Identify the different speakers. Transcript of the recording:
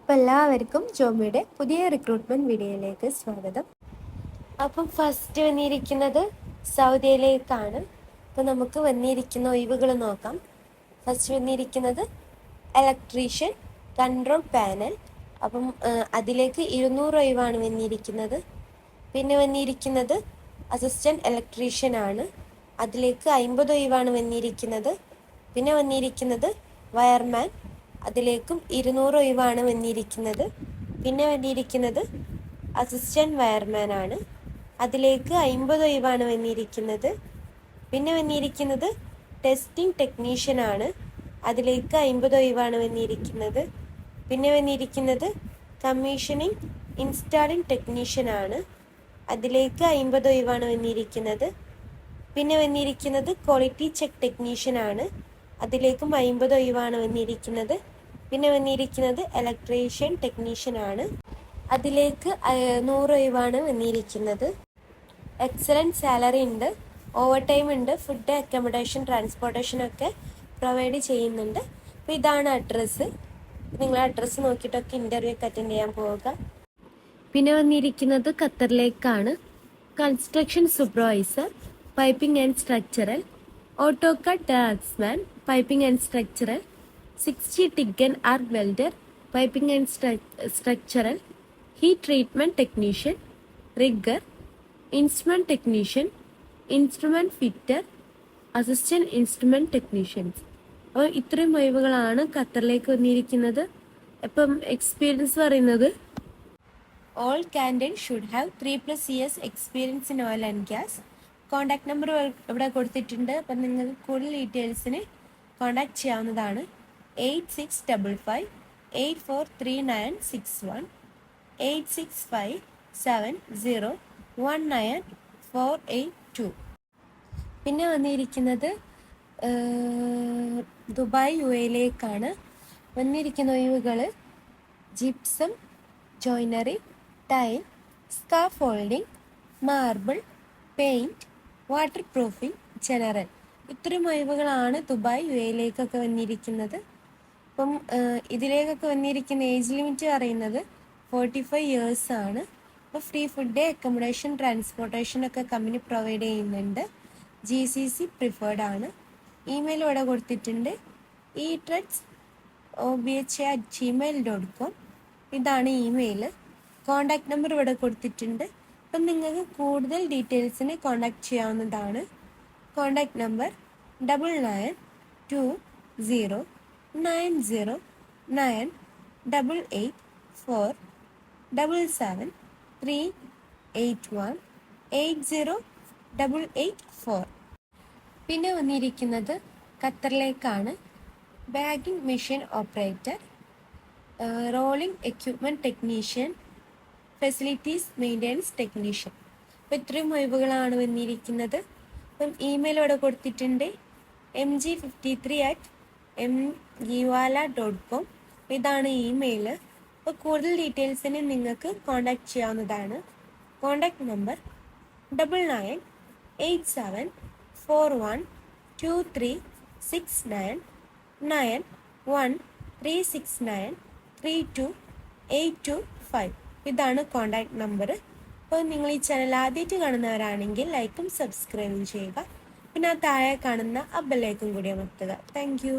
Speaker 1: അപ്പോൾ എല്ലാവർക്കും ജോമിയുടെ പുതിയ റിക്രൂട്ട്മെൻറ്റ് വീഡിയോയിലേക്ക് സ്വാഗതം. അപ്പം ഫസ്റ്റ് വന്നിരിക്കുന്നത് സൗദിയിലേക്കാണ്. അപ്പോൾ നമുക്ക് വന്നിരിക്കുന്ന ഒഴിവുകൾ നോക്കാം. ഫസ്റ്റ് വന്നിരിക്കുന്നത് ഇലക്ട്രീഷ്യൻ കൺട്രോൾ പാനൽ. അപ്പം അതിലേക്ക് 200 ഒഴിവാണ് വന്നിരിക്കുന്നത്. പിന്നെ വന്നിരിക്കുന്നത് അസിസ്റ്റൻറ്റ് ഇലക്ട്രീഷ്യൻ ആണ്. അതിലേക്ക് 50 ഒഴിവാണ് വന്നിരിക്കുന്നത്. പിന്നെ വന്നിരിക്കുന്നത് വയർമാൻ, അതിലേക്കും 200 ഒഴിവാണ് വന്നിരിക്കുന്നത്. പിന്നെ വന്നിരിക്കുന്നത് അസിസ്റ്റൻറ്റ് വയർമാൻ ആണ്. അതിലേക്ക് 50 ഒഴിവാണ് വന്നിരിക്കുന്നത്. പിന്നെ വന്നിരിക്കുന്നത് ടെസ്റ്റിംഗ് ടെക്നീഷ്യൻ ആണ്. അതിലേക്ക് 50 ഒഴിവാണ് വന്നിരിക്കുന്നത്. പിന്നെ വന്നിരിക്കുന്നത് കമ്മീഷനിങ് ഇൻസ്റ്റാളിംഗ് ടെക്നീഷ്യൻ ആണ്. അതിലേക്ക് 50 ഒഴിവാണ് വന്നിരിക്കുന്നത്. പിന്നെ വന്നിരിക്കുന്നത് ക്വാളിറ്റി ചെക്ക് ടെക്നീഷ്യൻ ആണ്. അതിലേക്കും 50 ഒഴിവാണ് വന്നിരിക്കുന്നത്. പിന്നെ വന്നിരിക്കുന്നത് ഇലക്ട്രീഷ്യൻ ടെക്നീഷ്യൻ ആണ്. അതിലേക്ക് 100 ഒഴിവാണ് വന്നിരിക്കുന്നത്. എക്സലൻറ്റ് സാലറി ഉണ്ട്, ഓവർ ടൈം ഉണ്ട്, ഫുഡ്, അക്കോമഡേഷൻ, ട്രാൻസ്പോർട്ടേഷൻ ഒക്കെ പ്രൊവൈഡ് ചെയ്യുന്നുണ്ട്. അപ്പോൾ ഇതാണ് അഡ്രസ്സ്. നിങ്ങൾ അഡ്രസ്സ് നോക്കിയിട്ടൊക്കെ ഇൻ്റർവ്യൂ ഒക്കെ അറ്റൻഡ് ചെയ്യാൻ പോവുക. പിന്നെ വന്നിരിക്കുന്നത് ഖത്തറിലേക്കാണ്. Construction supervisor, piping and structural, AutoCAD draftsman, piping and structural, 60 TIG and arc welder, piping and structural, heat treatment technician, rigger, instrument technician, instrument fitter, assistant instrument technicians. അപ്പോൾ ഇത്രയും ഒഴിവുകളാണ് ഖത്തറിലേക്ക് വന്നിരിക്കുന്നത്. ഇപ്പം എക്സ്പീരിയൻസ് പറയുന്നത് all candidate should have 3+ years experience in oil and gas. Contact number ഇവിടെ കൊടുത്തിട്ടുണ്ട്. അപ്പം നിങ്ങൾക്ക് കൂടുതൽ ഡീറ്റെയിൽസിന് കോൺടാക്ട് ചെയ്യാവുന്നതാണ്. 8655843961, 8657019482. പിന്നെ വന്നിരിക്കുന്നത് ദുബായ് UAE വന്നിരിക്കുന്ന ഒഴിവുകൾ gypsum, joinery, tile, scaffolding, marble, paint, water proofing, general. ഇത്രയും ഒഴിവുകളാണ് ദുബായ് UAE വന്നിരിക്കുന്നത്. അപ്പം ഇതിലേക്കൊക്കെ വന്നിരിക്കുന്ന ഏജ് ലിമിറ്റ് പറയുന്നത് 45 years ആണ്. അപ്പോൾ ഫ്രീ ഫുഡ്, അക്കോമഡേഷൻ, ട്രാൻസ്പോർട്ടേഷൻ ഒക്കെ കമ്പനി പ്രൊവൈഡ് ചെയ്യുന്നുണ്ട്. GCC പ്രിഫേർഡ് ആണ്. ഇമെയിൽ ഇവിടെ കൊടുത്തിട്ടുണ്ട്, etreds@gmail.com. ഇതാണ് ഇമെയിൽ. കോൺടാക്ട് നമ്പർ ഇവിടെ കൊടുത്തിട്ടുണ്ട്. അപ്പം നിങ്ങൾക്ക് കൂടുതൽ ഡീറ്റെയിൽസിന് കോൺടാക്ട് ചെയ്യാവുന്നതാണ്. Contact number 992804781381808884. പിന്നെ വന്നിരിക്കുന്നത് ഖത്തറിലേക്കാണ്. Bagging machine operator, rolling equipment technician, facilities maintenance technician. അപ്പോൾ ഇത്രയും ഒഴിവുകളാണ് വന്നിരിക്കുന്നത്. അപ്പം ഇമെയിൽ ഇവിടെ കൊടുത്തിട്ടുണ്ട്, mg53@mgiwala.com. ഇതാണ് ഇമെയിൽ. അപ്പോൾ കൂടുതൽ ഡീറ്റെയിൽസിന് നിങ്ങൾക്ക് കോൺടാക്ട് ചെയ്യാവുന്നതാണ്. Contact number 9987412369 9136932825. ഇതാണ് കോൺടാക്ട് നമ്പർ. അപ്പോൾ നിങ്ങൾ ഈ ചാനൽ ആദ്യമായിട്ട് കാണുന്നവരാണെങ്കിൽ ലൈക്കും സബ്സ്ക്രൈബും ചെയ്യുക. പിന്നെ ആ താഴെ കാണുന്ന ബെല്ലൈക്കൺ കൂടി അമർത്തുക. Thank you.